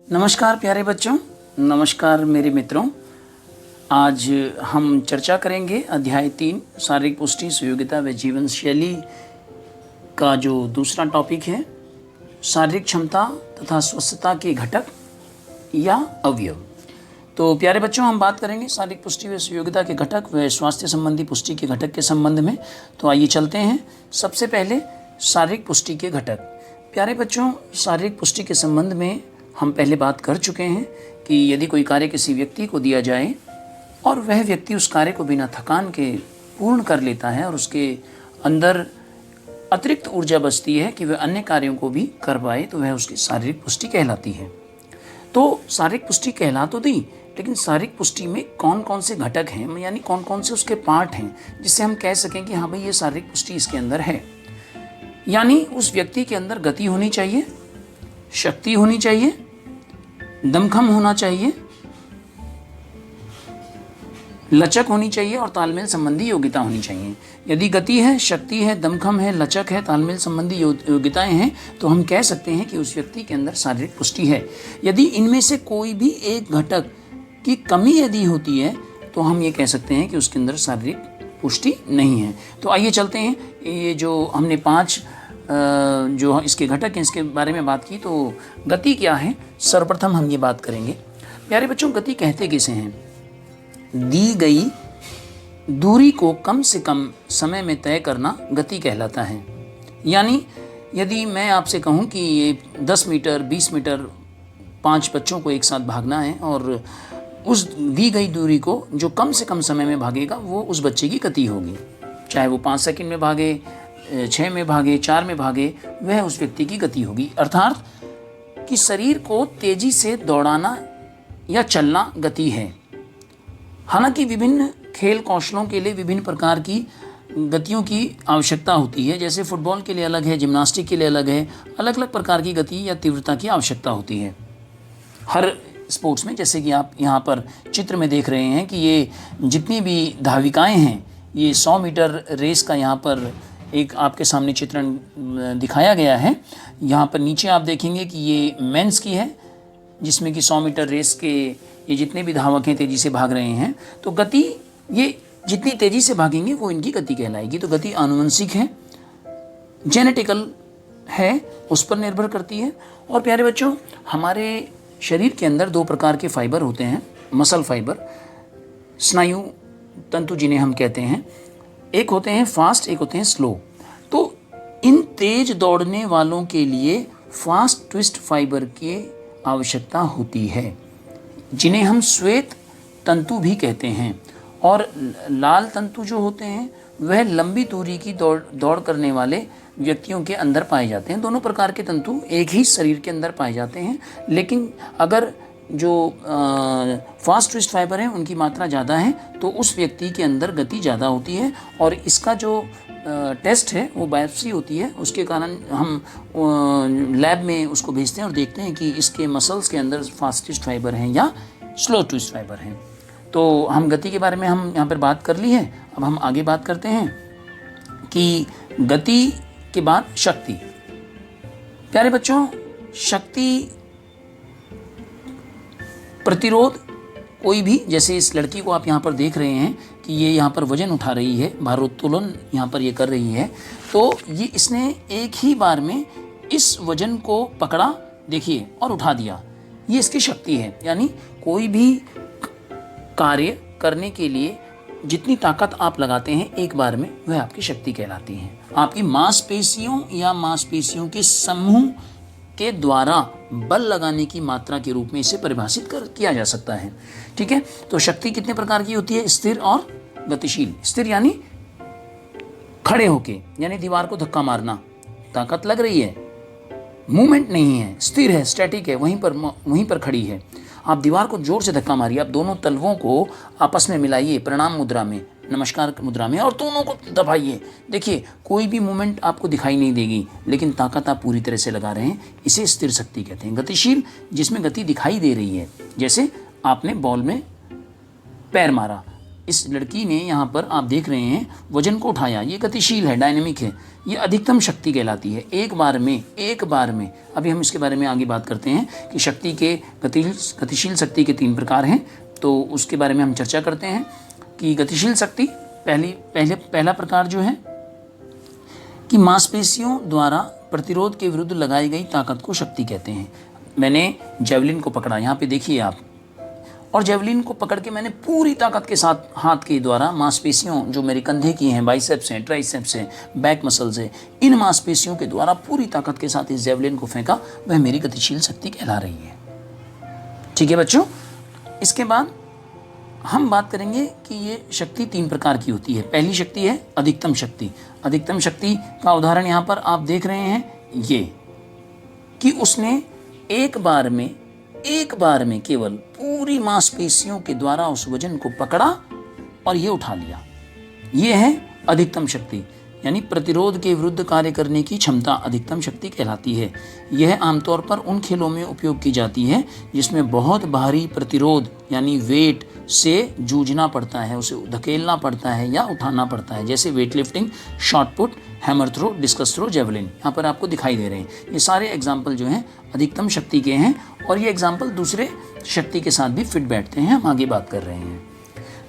नमस्कार प्यारे बच्चों, नमस्कार मेरे मित्रों। आज हम चर्चा करेंगे अध्याय 3 शारीरिक पुष्टि, सुयोग्यता व जीवन शैली का जो दूसरा टॉपिक है, शारीरिक क्षमता तथा स्वस्थता के घटक या अवयव। तो प्यारे बच्चों, हम बात करेंगे शारीरिक पुष्टि व सुयोग्यता के घटक व स्वास्थ्य संबंधी पुष्टि के घटक के संबंध में। तो आइए चलते हैं। सबसे पहले शारीरिक पुष्टि के घटक। प्यारे बच्चों, शारीरिक पुष्टि के संबंध में हम पहले बात कर चुके हैं कि यदि कोई कार्य किसी व्यक्ति को दिया जाए और वह व्यक्ति उस कार्य को बिना थकान के पूर्ण कर लेता है और उसके अंदर अतिरिक्त ऊर्जा बचती है कि वह अन्य कार्यों को भी कर पाए, तो वह उसकी शारीरिक पुष्टि कहलाती है। तो शारीरिक पुष्टि कहला तो दी, लेकिन शारीरिक पुष्टि में कौन कौन से घटक हैं, यानी कौन कौन से उसके पार्ट हैं जिससे हम कह सकें कि हाँ भाई ये शारीरिक पुष्टि इसके अंदर है। यानी उस व्यक्ति के अंदर गति होनी चाहिए, शक्ति होनी चाहिए, दमखम होना चाहिए, लचक होनी चाहिए और तालमेल संबंधी योग्यता होनी चाहिए। यदि गति है, शक्ति है, दमखम है, लचक है, तालमेल संबंधी योग्यताएं हैं, तो हम कह सकते हैं कि उस व्यक्ति के अंदर शारीरिक पुष्टि है। यदि इनमें से कोई भी एक घटक की कमी यदि होती है तो हम ये कह सकते हैं कि उसके अंदर शारीरिक पुष्टि नहीं है। तो आइए चलते हैं। ये जो हमने 5 जो इसके घटक हैं इसके बारे में बात की। तो गति क्या है, सर्वप्रथम हम ये बात करेंगे। प्यारे बच्चों, गति कहते किसे हैं? दी गई दूरी को कम से कम समय में तय करना गति कहलाता है। यानी यदि मैं आपसे कहूँ कि ये 10 मीटर, 20 मीटर 5 बच्चों को एक साथ भागना है और उस दी गई दूरी को जो कम से कम समय में भागेगा वो उस बच्चे की गति होगी। चाहे वो 5 सेकंड में भागे, 6 में भागे, 4 में भागे, वह उस व्यक्ति की गति होगी। अर्थात कि शरीर को तेजी से दौड़ाना या चलना गति है। हालांकि विभिन्न खेल कौशलों के लिए विभिन्न प्रकार की गतियों की आवश्यकता होती है। जैसे फुटबॉल के लिए अलग है, जिम्नास्टिक के लिए अलग है, अलग अलग प्रकार की गति या तीव्रता की आवश्यकता होती है हर स्पोर्ट्स में। जैसे कि आप यहाँ पर चित्र में देख रहे हैं कि ये जितनी भी धाविकाएँ हैं, ये 100 मीटर रेस का यहाँ पर एक आपके सामने चित्रण दिखाया गया है। यहाँ पर नीचे आप देखेंगे कि ये मेंस की है, जिसमें कि 100 मीटर रेस के ये जितने भी धावक हैं तेज़ी से भाग रहे हैं। तो गति, ये जितनी तेज़ी से भागेंगे वो इनकी गति कहलाएगी। तो गति आनुवंशिक है, जेनेटिकल है, उस पर निर्भर करती है। और प्यारे बच्चों, हमारे शरीर के अंदर 2 प्रकार के फाइबर होते हैं, मसल फाइबर, स्नायु तंतु जिन्हें हम कहते हैं। एक होते हैं फास्ट, एक होते हैं स्लो। तो इन तेज दौड़ने वालों के लिए फास्ट ट्विस्ट फाइबर की आवश्यकता होती है, जिन्हें हम श्वेत तंतु भी कहते हैं। और लाल तंतु जो होते हैं वह लंबी दूरी की दौड़ करने वाले व्यक्तियों के अंदर पाए जाते हैं। दोनों प्रकार के तंतु एक ही शरीर के अंदर पाए जाते हैं, लेकिन अगर जो फास्ट ट्विस्ट फाइबर हैं उनकी मात्रा ज़्यादा है तो उस व्यक्ति के अंदर गति ज़्यादा होती है। और इसका जो टेस्ट है वो बायोप्सी होती है, उसके कारण हम लैब में उसको भेजते हैं और देखते हैं कि इसके मसल्स के अंदर फास्ट ट्विस्ट फाइबर हैं या स्लो ट्विस्ट फाइबर हैं। तो हम गति के बारे में हम यहाँ पर बात कर ली है। अब हम आगे बात करते हैं कि गति के बाद शक्ति। प्यारे बच्चों, शक्ति प्रतिरोध, कोई भी, जैसे इस लड़की को आप यहाँ पर देख रहे हैं कि ये यहाँ पर वजन उठा रही है, भारोत्तोलन यहाँ पर ये कर रही है, तो ये इसने एक ही बार में इस वजन को पकड़ा, देखिए, और उठा दिया। ये इसकी शक्ति है। यानी कोई भी कार्य करने के लिए जितनी ताकत आप लगाते हैं एक बार में, वह आपकी शक्ति कहलाती है। आपकी मांसपेशियों या मांसपेशियों के समूह के द्वारा बल लगाने की मात्रा के रूप में इसे परिभाषित किया जा सकता है। ठीक है। तो शक्ति कितने प्रकार की होती है? स्थिर और गतिशील। स्थिर यानी खड़े होके, यानी दीवार को धक्का मारना, ताकत लग रही है, मूवमेंट नहीं है, स्थिर है, स्टैटिक है, वहीं पर खड़ी है। आप दीवार को जोर से धक्का मारिए, आप दोनों तलवों को आपस में मिलाइए प्रणाम मुद्रा में, नमस्कार मुद्रा में, और दोनों को दबाइए। देखिए, कोई भी मूवमेंट आपको दिखाई नहीं देगी, लेकिन ताकत आप पूरी तरह से लगा रहे हैं। इसे स्थिर शक्ति कहते हैं। गतिशील, जिसमें गति दिखाई दे रही है, जैसे आपने बॉल में पैर मारा, इस लड़की ने यहाँ पर आप देख रहे हैं वजन को उठाया, ये गतिशील है, डायनेमिक है, ये अधिकतम शक्ति कहलाती है। एक बार में अभी हम इसके बारे में आगे बात करते हैं कि शक्ति के गतिशील शक्ति के 3 प्रकार हैं, तो उसके बारे में हम चर्चा करते हैं कि गतिशील शक्ति पहला प्रकार जो है कि मांसपेशियों द्वारा प्रतिरोध के विरुद्ध लगाई गई ताकत को शक्ति कहते हैं। मैंने जेवलिन को पकड़ा, यहाँ पे देखिए आप, और जेवलिन को पकड़ के मैंने पूरी ताकत के साथ हाथ के द्वारा मांसपेशियों जो मेरे कंधे की हैं, बाइसेप्स हैं, ट्राइसेप्स हैं, बैक मसल्स हैं, इन मांसपेशियों के द्वारा पूरी ताकत के साथ इस जेवलिन को फेंका, वह मेरी गतिशील शक्ति कहला रही है। ठीक है बच्चों, इसके बाद हम बात करेंगे कि ये शक्ति 3 प्रकार की होती है। पहली शक्ति है अधिकतम शक्ति। अधिकतम शक्ति का उदाहरण यहाँ पर आप देख रहे हैं, ये कि उसने एक बार में केवल पूरी मांसपेशियों के द्वारा उस वजन को पकड़ा और ये उठा लिया। ये है अधिकतम शक्ति, यानी प्रतिरोध के विरुद्ध कार्य करने की क्षमता अधिकतम शक्ति कहलाती है। यह आमतौर पर उन खेलों में उपयोग की जाती है जिसमें बहुत भारी प्रतिरोध यानी वेट से जूझना पड़ता है, उसे धकेलना पड़ता है या उठाना पड़ता है, जैसे weight lifting, shot put, hammer throw, discus throw, javelin. यहाँ पर आपको दिखाई दे रहे हैं ये सारे एग्जाम्पल जो हैं अधिकतम शक्ति के हैं, और ये एग्जाम्पल दूसरे शक्ति के साथ भी फिट बैठते हैं, हम आगे बात कर रहे हैं।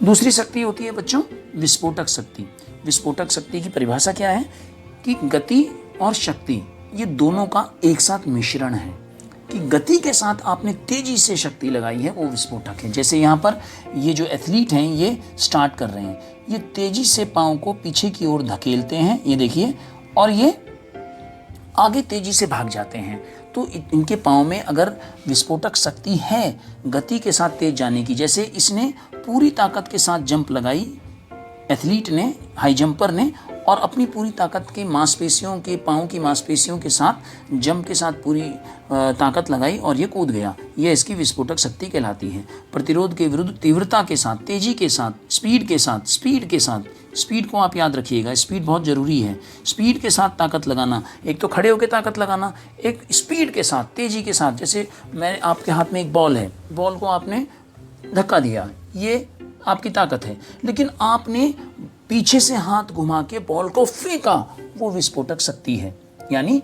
दूसरी शक्ति होती है बच्चों विस्फोटक शक्ति। विस्फोटक शक्ति की परिभाषा क्या है कि गति और शक्ति ये दोनों का एक साथ मिश्रण है, कि गति के साथ आपने तेजी से शक्ति लगाई है, वो विस्फोटक है। जैसे यहाँ पर ये जो एथलीट हैं ये स्टार्ट कर रहे हैं, ये तेजी से पाँव को पीछे की ओर धकेलते हैं, ये देखिए, और ये आगे तेजी से भाग जाते हैं। तो इनके पाँव में अगर विस्फोटक शक्ति है गति के साथ तेज जाने की, जैसे इसने पूरी ताकत के साथ जंप लगाई, एथलीट ने, हाई जंपर ने, और अपनी पूरी ताकत की मांसपेशियों के, पाँव की मांसपेशियों के साथ जंप के साथ पूरी ताकत लगाई और ये कूद गया, यह इसकी विस्फोटक शक्ति कहलाती है। प्रतिरोध के विरुद्ध तीव्रता के साथ, तेजी के साथ, स्पीड के साथ, स्पीड को आप याद रखिएगा, स्पीड बहुत ज़रूरी है। स्पीड के साथ ताकत लगाना, एक तो खड़े होकर ताकत लगाना, एक स्पीड के साथ, तेज़ी के साथ। जैसे मैं, आपके हाथ में एक बॉल है, बॉल को आपने धक्का दिया, ये आपकी ताकत है, लेकिन आपने पीछे से हाथ घुमा के बॉल को फेंका, वो विस्फोटक शक्ति है। यानी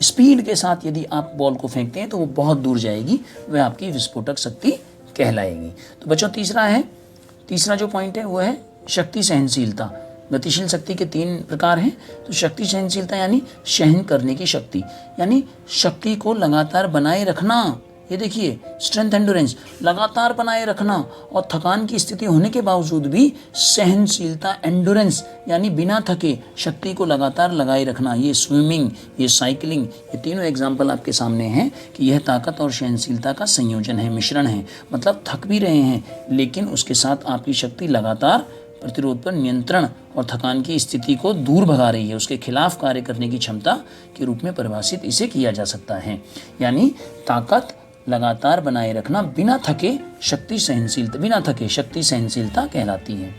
स्पीड के साथ यदि आप बॉल को फेंकते हैं तो वो बहुत दूर जाएगी, वह आपकी विस्फोटक शक्ति कहलाएगी। तो बच्चों तीसरा जो पॉइंट है वो है शक्ति सहनशीलता। गतिशील शक्ति के 3 प्रकार हैं। तो शक्ति सहनशीलता यानी सहन करने की शक्ति, यानी शक्ति को लगातार बनाए रखना। ये देखिए, स्ट्रेंथ एंडोरेंस, लगातार बनाए रखना, और थकान की स्थिति होने के बावजूद भी सहनशीलता, एंडोरेंस, यानी बिना थके शक्ति को लगातार लगाए रखना। ये स्विमिंग, ये साइकिलिंग, ये तीनों एग्जाम्पल आपके सामने हैं कि यह ताकत और सहनशीलता का संयोजन है, मिश्रण है। मतलब थक भी रहे हैं लेकिन उसके साथ आपकी शक्ति लगातार प्रतिरोध पर नियंत्रण और थकान की स्थिति को दूर भगा रही है, उसके खिलाफ कार्य करने की क्षमता के रूप में परिभाषित इसे किया जा सकता है। यानी ताकत लगातार बनाए रखना बिना थके शक्ति सहनशीलता कहलाती है।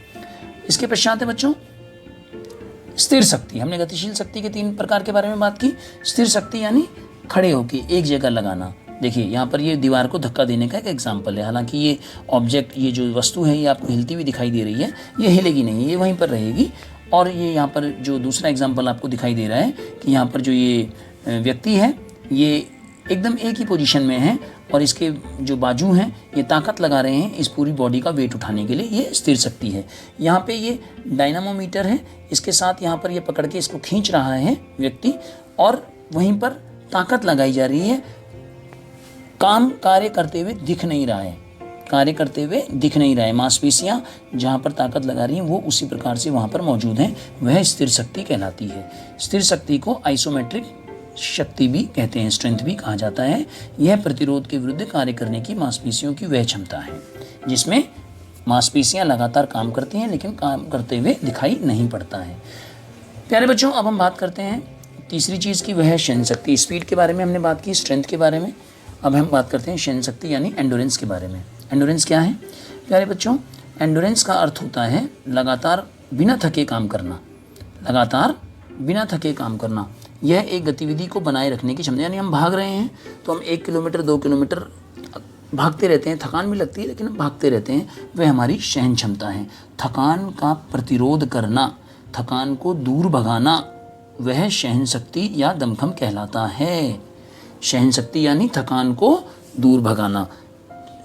इसके पश्चात है बच्चों स्थिर शक्ति। हमने गतिशील शक्ति के 3 प्रकार के बारे में बात की। स्थिर शक्ति यानी खड़े होकर एक जगह लगाना। देखिए यहाँ पर ये दीवार को धक्का देने का एक एग्जाम्पल है। हालांकि ये ऑब्जेक्ट, ये जो वस्तु है, ये आपको हिलती हुई दिखाई दे रही है, ये हिलेगी नहीं, ये वहीं पर रहेगी। और ये यहाँ पर जो दूसरा एग्जाम्पल आपको दिखाई दे रहा है कि यहाँ पर जो ये व्यक्ति है ये एकदम एक ही पोजीशन में है और इसके जो बाजू हैं ये ताकत लगा रहे हैं इस पूरी बॉडी का वेट उठाने के लिए, ये स्थिर शक्ति है। यहाँ पे ये डायनामोमीटर है, इसके साथ यहाँ पर ये पकड़ के इसको खींच रहा है व्यक्ति, और वहीं पर ताकत लगाई जा रही है। कार्य करते हुए दिख नहीं रहा है, मांसपेशियाँ जहाँ पर ताकत लगा रही हैं वो उसी प्रकार से वहाँ पर मौजूद हैं, वह स्थिर शक्ति कहलाती है। स्थिर शक्ति को आइसोमेट्रिक शक्ति भी कहते हैं, स्ट्रेंथ भी कहा जाता है। यह प्रतिरोध के विरुद्ध कार्य करने की मांसपेशियों की वह क्षमता है जिसमें मांसपेशियां लगातार काम करती हैं लेकिन काम करते हुए दिखाई नहीं पड़ता है। प्यारे बच्चों, अब हम बात करते हैं तीसरी चीज़ की, वह है सहन शक्ति। स्पीड के बारे में हमने बात की, स्ट्रेंथ के बारे में, अब हम बात करते हैं सहन शक्ति यानी एंडोरेंस के बारे में। एंडोरेंस क्या है प्यारे बच्चों? एंडोरेंस का अर्थ होता है लगातार बिना थके काम करना। यह एक गतिविधि को बनाए रखने की क्षमता, यानी हम भाग रहे हैं तो हम 1 किलोमीटर 2 किलोमीटर भागते रहते हैं, थकान भी लगती है लेकिन हम भागते रहते हैं, वह हमारी सहन क्षमता है। थकान का प्रतिरोध करना, थकान को दूर भगाना, वह सहन शक्ति या दमखम कहलाता है। सहन शक्ति यानी थकान को दूर भगाना।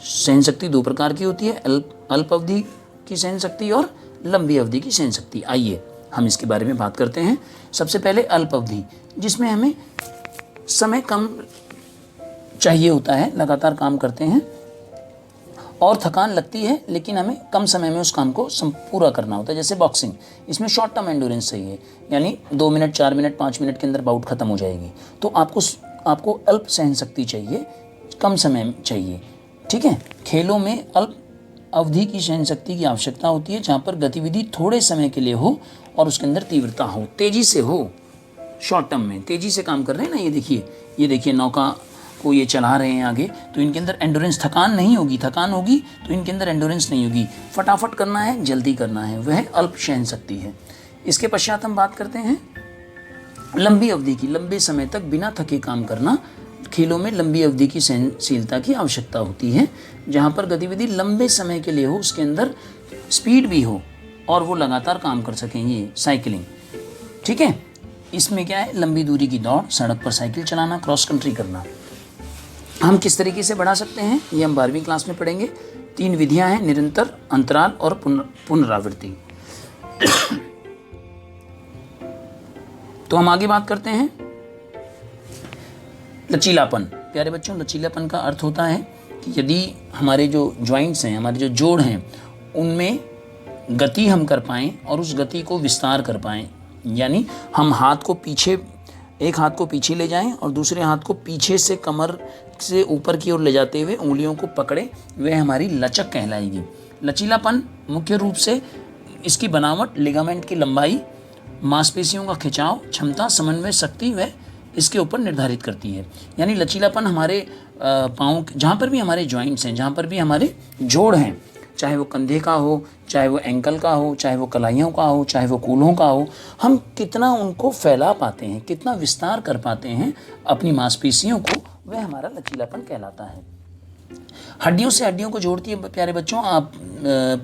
सहन शक्ति दो प्रकार की होती है, अल्प अवधि की सहन शक्ति और लंबी अवधि की सहन शक्ति। आइए हम इसके बारे में बात करते हैं। सबसे पहले अल्प अवधि, जिसमें हमें समय कम चाहिए होता है, लगातार काम करते हैं और थकान लगती है लेकिन हमें कम समय में उस काम को पूरा करना होता है। जैसे बॉक्सिंग, इसमें शॉर्ट टर्म एंडोरेंस चाहिए, यानी 2 मिनट 4 मिनट 5 मिनट के अंदर बाउट खत्म हो जाएगी। तो आपको अल्प सहन शक्ति चाहिए, कम समय चाहिए, ठीक है। खेलों में अल्प अवधि की सहन शक्ति की आवश्यकता होती है, जहाँ पर गतिविधि थोड़े समय के लिए हो और उसके अंदर तीव्रता हो, तेज़ी से हो। शॉर्ट टर्म में तेज़ी से काम कर रहे हैं ना, ये देखिए नौका को ये चला रहे हैं आगे, तो इनके अंदर एंडोरेंस, थकान नहीं होगी, थकान होगी तो इनके अंदर एंडोरेंस नहीं होगी। फटाफट करना है, जल्दी करना है, वह अल्प सहन शक्ति है। इसके पश्चात हम बात करते हैं लंबी अवधि की। लंबे समय तक बिना थके काम करना, खेलों में लंबी अवधि की सहनशीलता की आवश्यकता होती है, जहाँ पर गतिविधि लंबे समय के लिए हो, उसके अंदर स्पीड भी हो और वो लगातार काम कर सकें। ये साइकिलिंग, ठीक है। इसमें क्या है, लंबी दूरी की दौड़, सड़क पर साइकिल चलाना, क्रॉस कंट्री करना। हम किस तरीके से बढ़ा सकते हैं, ये हम 12वीं क्लास में पढ़ेंगे। 3 विधियां हैं, निरंतर, अंतराल और पुनरावृत्ति। तो हम आगे बात करते हैं लचीलापन। प्यारे बच्चों, लचीलापन का अर्थ होता है कि यदि हमारे जो जॉइंट्स हैं, हमारे जो जोड़ हैं, उनमें गति हम कर पाएँ और उस गति को विस्तार कर पाएँ, यानी हम एक हाथ को पीछे ले जाएं और दूसरे हाथ को पीछे से कमर से ऊपर की ओर ले जाते हुए उंगलियों को पकड़े, वह हमारी लचक कहलाएगी। लचीलापन मुख्य रूप से इसकी बनावट, लिगामेंट की लंबाई, मांसपेशियों का खिंचाव, क्षमता, समन्वय शक्ति व इसके ऊपर निर्धारित करती है। यानी लचीलापन हमारे पाँव, जहाँ पर भी हमारे जॉइंट्स हैं, जहाँ पर भी हमारे जोड़ हैं, चाहे वो कंधे का हो, चाहे वो एंकल का हो, चाहे वो कलाइयों का हो, चाहे वो कूल्हों का हो, हम कितना उनको फैला पाते हैं, कितना विस्तार कर पाते हैं अपनी मांसपेशियों को, वह हमारा लचीलापन कहलाता है। हड्डियों से हड्डियों को जोड़ती है, प्यारे बच्चों आप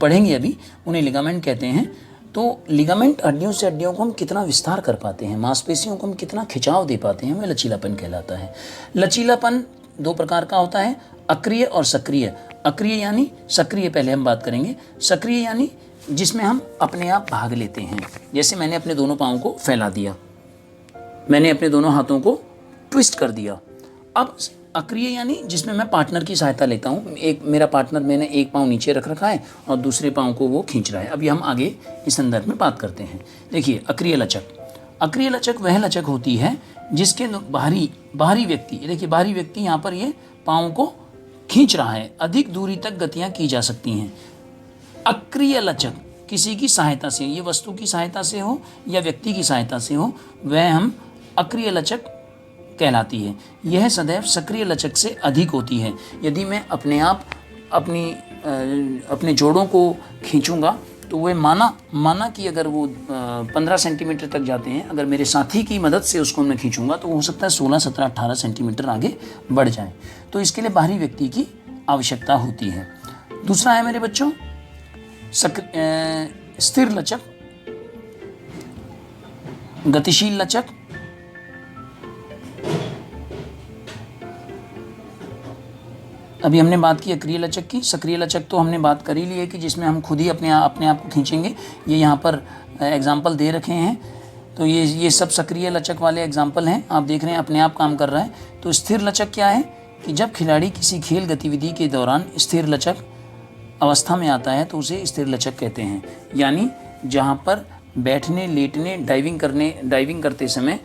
पढ़ेंगे अभी, उन्हें लिगामेंट कहते हैं। तो लिगामेंट, हड्डियों से हड्डियों को हम कितना विस्तार कर पाते हैं, मांसपेशियों को हम कितना खिंचाव दे पाते हैं, वह लचीलापन कहलाता है। लचीलापन 2 प्रकार का होता है, अक्रिय और सक्रिय। अक्रिय यानी, सक्रिय पहले हम बात करेंगे। सक्रिय यानी जिसमें हम अपने आप भाग लेते हैं, जैसे मैंने अपने दोनों पाँव को फैला दिया, मैंने अपने दोनों हाथों को ट्विस्ट कर दिया। अब अक्रिय यानी जिसमें मैं पार्टनर की सहायता लेता हूँ, एक मेरा पार्टनर, मैंने एक पाँव नीचे रख रखा है और दूसरे पाँव को वो खींच रहा है। अभी हम आगे इस संदर्भ में बात करते हैं। देखिए, अक्रिय लचक। अक्रिय लचक वह लचक होती है जिसके बाहरी व्यक्ति, देखिए बाहरी व्यक्ति यहाँ पर ये पाँव को खींच रहा है, अधिक दूरी तक गतियाँ की जा सकती हैं। अक्रिय लचक किसी की सहायता से, ये वस्तु की सहायता से हो या व्यक्ति की सहायता से हो, वह हम अक्रिय लचक कहलाती है। यह सदैव सक्रिय लचक से अधिक होती है। यदि मैं अपने आप अपने जोड़ों को खींचूंगा तो वे माना कि अगर वो 15 सेंटीमीटर तक जाते हैं, अगर मेरे साथी की मदद से उसको मैं खींचूंगा तो हो सकता है 16, 17, 18 सेंटीमीटर आगे बढ़ जाए। तो इसके लिए बाहरी व्यक्ति की आवश्यकता होती है। दूसरा है मेरे बच्चों स्थिर लचक, गतिशील लचक, अभी हमने बात की अक्रिय लचक की। सक्रिय लचक तो हमने बात कर ही ली है कि जिसमें हम खुद ही अपने आप को खींचेंगे। ये यहाँ पर एग्जाम्पल दे रखे हैं, तो ये सब सक्रिय लचक वाले एग्जाम्पल हैं। आप देख रहे हैं अपने आप काम कर रहा है। तो स्थिर लचक क्या है कि जब खिलाड़ी किसी खेल गतिविधि के दौरान स्थिर लचक अवस्था में आता है तो उसे स्थिर लचक कहते हैं। यानी जहाँ पर बैठने, लेटने, डाइविंग करते समय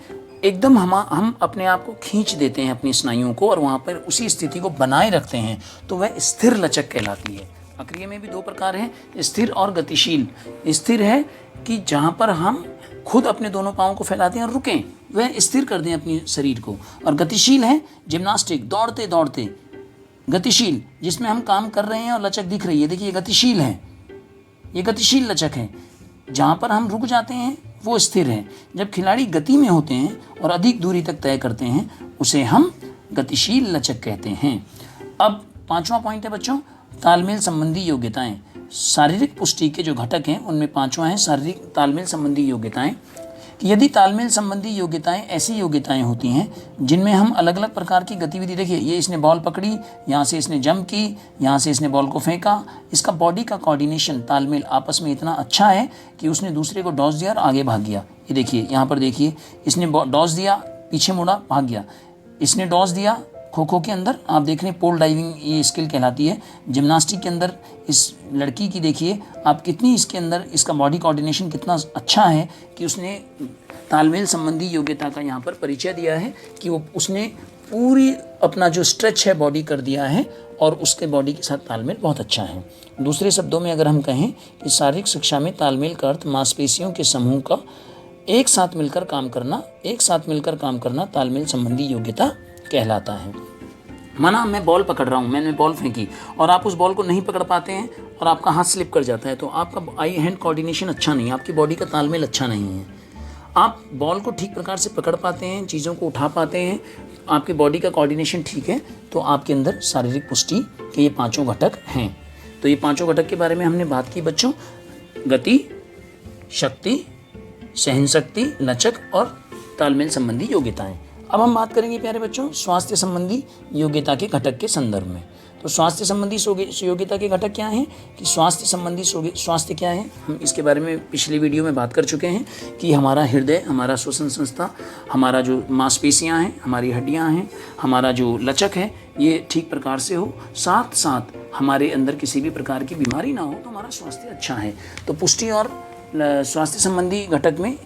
एकदम हम अपने आप को खींच देते हैं, अपनी स्नायुओं को, और वहाँ पर उसी स्थिति को बनाए रखते हैं, तो वह स्थिर लचक कहलाती है। अक्रिय में भी 2 प्रकार हैं, स्थिर और गतिशील। स्थिर है कि जहाँ पर हम खुद अपने दोनों पाँवों को फैलाते हैं और रुकें, वह स्थिर कर दें अपने शरीर को। और गतिशील है जिम्नास्टिक, दौड़ते दौड़ते गतिशील, जिसमें हम काम कर रहे हैं और लचक दिख रही है। देखिए ये गतिशील है, ये गतिशील लचक है। जहाँ पर हम रुक जाते हैं वो स्थिर है। जब खिलाड़ी गति में होते हैं और अधिक दूरी तक तय करते हैं, उसे हम गतिशील लचक कहते हैं। अब पांचवा पॉइंट है बच्चों तालमेल संबंधी योग्यताएं। शारीरिक पुष्टि के जो घटक हैं उनमें पांचवा है शारीरिक तालमेल संबंधी योग्यताएं। कि यदि तालमेल संबंधी योग्यताएं ऐसी योग्यताएं होती हैं जिनमें हम अलग अलग प्रकार की गतिविधि, देखिए ये इसने बॉल पकड़ी, यहाँ से इसने जंप की, यहाँ से इसने बॉल को फेंका, इसका बॉडी का कोऑर्डिनेशन तालमेल आपस में इतना अच्छा है कि उसने दूसरे को डॉस दिया और आगे भाग गया। ये देखिए यहाँ पर देखिए इसने डॉस दिया, पीछे मुड़ा, भाग गया। इसने डॉस दिया खो खो के अंदर, आप देख रहे हैं पोल डाइविंग ये स्किल कहलाती है। जिम्नास्टिक के अंदर इस लड़की की देखिए आप कितनी इसके अंदर इसका बॉडी कोऑर्डिनेशन कितना अच्छा है कि उसने तालमेल संबंधी योग्यता का यहाँ पर परिचय दिया है कि उसने पूरी अपना जो स्ट्रेच है बॉडी कर दिया है और उसके बॉडी के साथ तालमेल बहुत अच्छा है। दूसरे शब्दों में अगर हम कहें कि शारीरिक शिक्षा में तालमेल का अर्थ मांसपेशियों के समूह का एक साथ मिलकर काम करना तालमेल संबंधी योग्यता कहलाता है। माना मैं बॉल पकड़ रहा हूँ, मैंने बॉल फेंकी और आप उस बॉल को नहीं पकड़ पाते हैं और आपका हाथ स्लिप कर जाता है, तो आपका आई हैंड कोऑर्डिनेशन अच्छा नहीं है, आपकी बॉडी का तालमेल अच्छा नहीं है। आप बॉल को ठीक प्रकार से पकड़ पाते हैं, चीज़ों को उठा पाते हैं, आपकी बॉडी का कोऑर्डिनेशन ठीक है, तो आपके अंदर शारीरिक पुष्टि के ये पाँचों घटक हैं। तो ये पाँचों घटक के बारे में हमने बात की बच्चों, गति, शक्ति, सहनशक्ति, लचक और तालमेल संबंधी योग्यताएं। अब हम बात करेंगे प्यारे बच्चों स्वास्थ्य संबंधी योग्यता के घटक के संदर्भ में। तो स्वास्थ्य संबंधी योग्यता के घटक क्या हैं कि स्वास्थ्य क्या है, हम इसके बारे में पिछली वीडियो में बात कर चुके हैं कि हमारा हृदय, हमारा श्वसन संस्था, हमारा जो मांसपेशियां हैं, हमारी हड्डियां हैं, हमारा जो लचक है ये ठीक प्रकार से हो, साथ साथ हमारे अंदर किसी भी प्रकार की बीमारी ना हो, तो हमारा स्वास्थ्य अच्छा है। तो पुष्टि और स्वास्थ्य संबंधी घटक में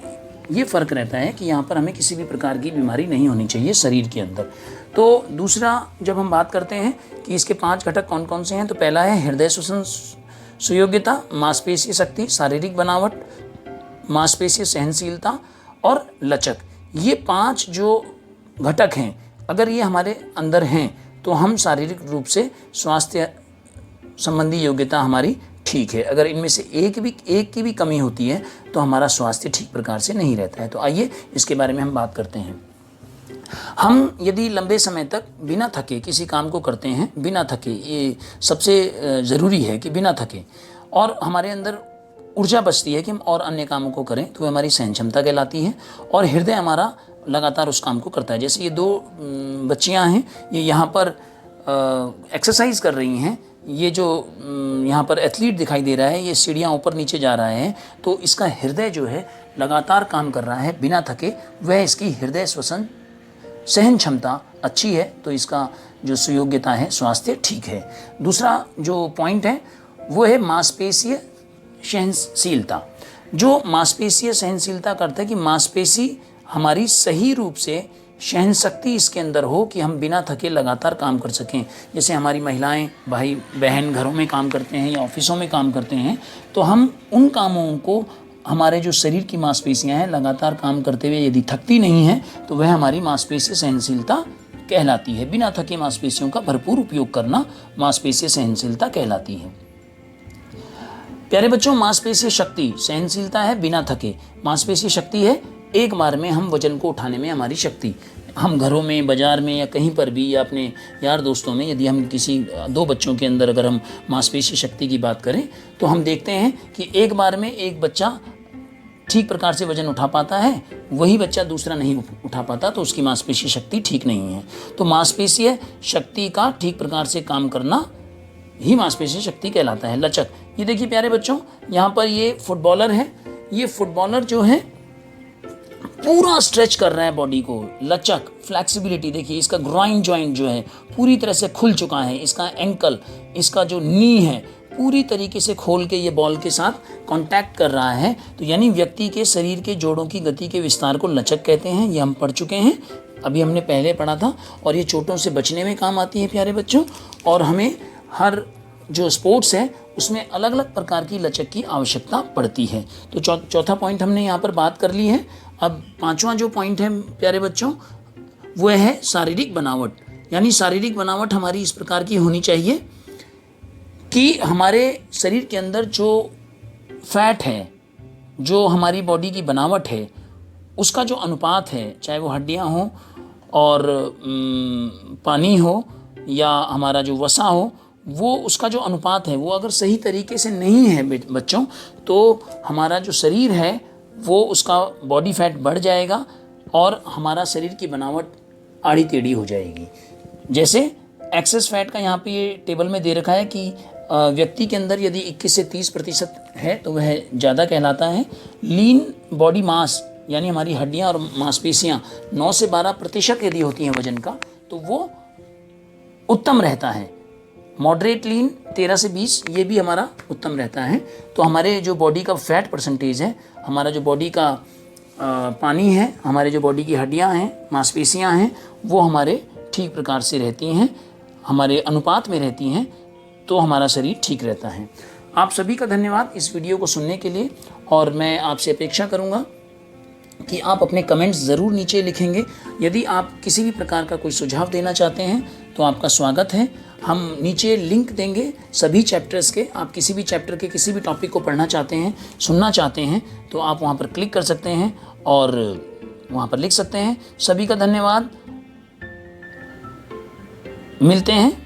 ये फ़र्क रहता है कि यहाँ पर हमें किसी भी प्रकार की बीमारी नहीं होनी चाहिए शरीर के अंदर। तो दूसरा जब हम बात करते हैं कि इसके 5 घटक कौन कौन से हैं, तो पहला है हृदय श्वसन सुयोग्यता, मांसपेशीय शक्ति, शारीरिक बनावट, मांसपेशीय सहनशीलता और लचक। ये 5 जो घटक हैं अगर ये हमारे अंदर हैं तो हम शारीरिक रूप से स्वास्थ्य संबंधी योग्यता हमारी ठीक है। अगर इनमें से एक की भी कमी होती है तो हमारा स्वास्थ्य ठीक प्रकार से नहीं रहता है। तो आइए इसके बारे में हम बात करते हैं। हम यदि लंबे समय तक बिना थके किसी काम को करते हैं, बिना थके, ये सबसे ज़रूरी है कि बिना थके, और हमारे अंदर ऊर्जा बचती है कि हम और अन्य कामों को करें, तो हमारी सहन क्षमता कहलाती है और हृदय हमारा लगातार उस काम को करता है। जैसे ये 2 बच्चियाँ हैं, ये यहाँ पर एक्सरसाइज कर रही हैं। ये जो यहाँ पर एथलीट दिखाई दे रहा है, ये सीढ़ियाँ ऊपर नीचे जा रहा है, तो इसका हृदय जो है लगातार काम कर रहा है बिना थके। वह इसकी हृदय श्वसन सहन क्षमता अच्छी है, तो इसका जो सुयोग्यता है स्वास्थ्य ठीक है। दूसरा जो पॉइंट है वो है मांसपेशीय सहनशीलता। जो मांसपेशीय सहनशीलता करता है कि मांसपेशी हमारी सही रूप से सहन शक्ति इसके अंदर हो कि हम बिना थके लगातार काम कर सकें। जैसे हमारी महिलाएं, भाई बहन घरों में काम करते हैं या ऑफिसों में काम करते हैं, तो हम उन कामों को, हमारे जो शरीर की मांसपेशियां हैं लगातार काम करते हुए यदि थकती नहीं हैं तो वह हमारी मांसपेशीय सहनशीलता कहलाती है। बिना थके मांसपेशियों का भरपूर उपयोग करना मांसपेशीय सहनशीलता कहलाती है। प्यारे बच्चों, मांसपेशीय शक्ति, सहनशीलता है बिना थके, मांसपेशीय शक्ति है एक बार में हम वजन को उठाने में हमारी शक्ति। हम घरों में, बाजार में या कहीं पर भी या अपने यार दोस्तों में यदि हम किसी 2 बच्चों के अंदर अगर हम मांसपेशीय शक्ति की बात करें तो हम देखते हैं कि एक बार में एक बच्चा ठीक प्रकार से वजन उठा पाता है, वही बच्चा दूसरा नहीं उठा पाता, तो उसकी मांसपेशीय शक्ति ठीक नहीं है। तो मांसपेशीय शक्ति का ठीक प्रकार से काम करना ही मांसपेशीय शक्ति कहलाता है। लचक, ये देखिए प्यारे बच्चों, यहाँ पर ये फुटबॉलर है, ये फुटबॉलर जो है पूरा स्ट्रेच कर रहा है बॉडी को। लचक, फ्लेक्सिबिलिटी देखिए, इसका ग्रॉइन जॉइंट जो है पूरी तरह से खुल चुका है, इसका एंकल, इसका जो नी है पूरी तरीके से खोल के ये बॉल के साथ कांटेक्ट कर रहा है। तो यानी व्यक्ति के शरीर के जोड़ों की गति के विस्तार को लचक कहते हैं। ये हम पढ़ चुके हैं, अभी हमने पहले पढ़ा था, और ये चोटों से बचने में काम आती है प्यारे बच्चों। और हमें हर जो स्पोर्ट्स है उसमें अलग अलग प्रकार की लचक की आवश्यकता पड़ती है। तो चौथा पॉइंट हमने यहाँ पर बात कर ली है। अब 5वां जो पॉइंट है प्यारे बच्चों वो है शारीरिक बनावट। यानी शारीरिक बनावट हमारी इस प्रकार की होनी चाहिए कि हमारे शरीर के अंदर जो फैट है, जो हमारी बॉडी की बनावट है, उसका जो अनुपात है, चाहे वो हड्डियां हो और पानी हो या हमारा जो वसा हो, वो उसका जो अनुपात है वो अगर सही तरीके से नहीं है बच्चों, तो हमारा जो शरीर है वो उसका बॉडी फैट बढ़ जाएगा और हमारा शरीर की बनावट आड़ी टेढ़ी हो जाएगी। जैसे एक्सेस फैट का यहाँ पे ये टेबल में दे रखा है कि व्यक्ति के अंदर यदि 21 से 30% है तो वह ज़्यादा कहलाता है। लीन बॉडी मास यानी हमारी हड्डियाँ और मांसपेशियाँ 9 से 12% यदि होती हैं वजन का, तो वो उत्तम रहता है। मॉडरेट लीन 13 से 20 ये भी हमारा उत्तम रहता है। तो हमारे जो बॉडी का फैट परसेंटेज है, हमारा जो बॉडी का पानी है, हमारे जो बॉडी की हड्डियाँ हैं, मांसपेशियाँ हैं, वो हमारे ठीक प्रकार से रहती हैं, हमारे अनुपात में रहती हैं, तो हमारा शरीर ठीक रहता है। आप सभी का धन्यवाद इस वीडियो को सुनने के लिए, और मैं आपसे अपेक्षा करूँगा कि आप अपने कमेंट्स ज़रूर नीचे लिखेंगे। यदि आप किसी भी प्रकार का कोई सुझाव देना चाहते हैं तो आपका स्वागत है। हम नीचे लिंक देंगे सभी चैप्टर्स के। आप किसी भी चैप्टर के किसी भी टॉपिक को पढ़ना चाहते हैं, सुनना चाहते हैं, तो आप वहाँ पर क्लिक कर सकते हैं और वहाँ पर लिख सकते हैं। सभी का धन्यवाद, मिलते हैं।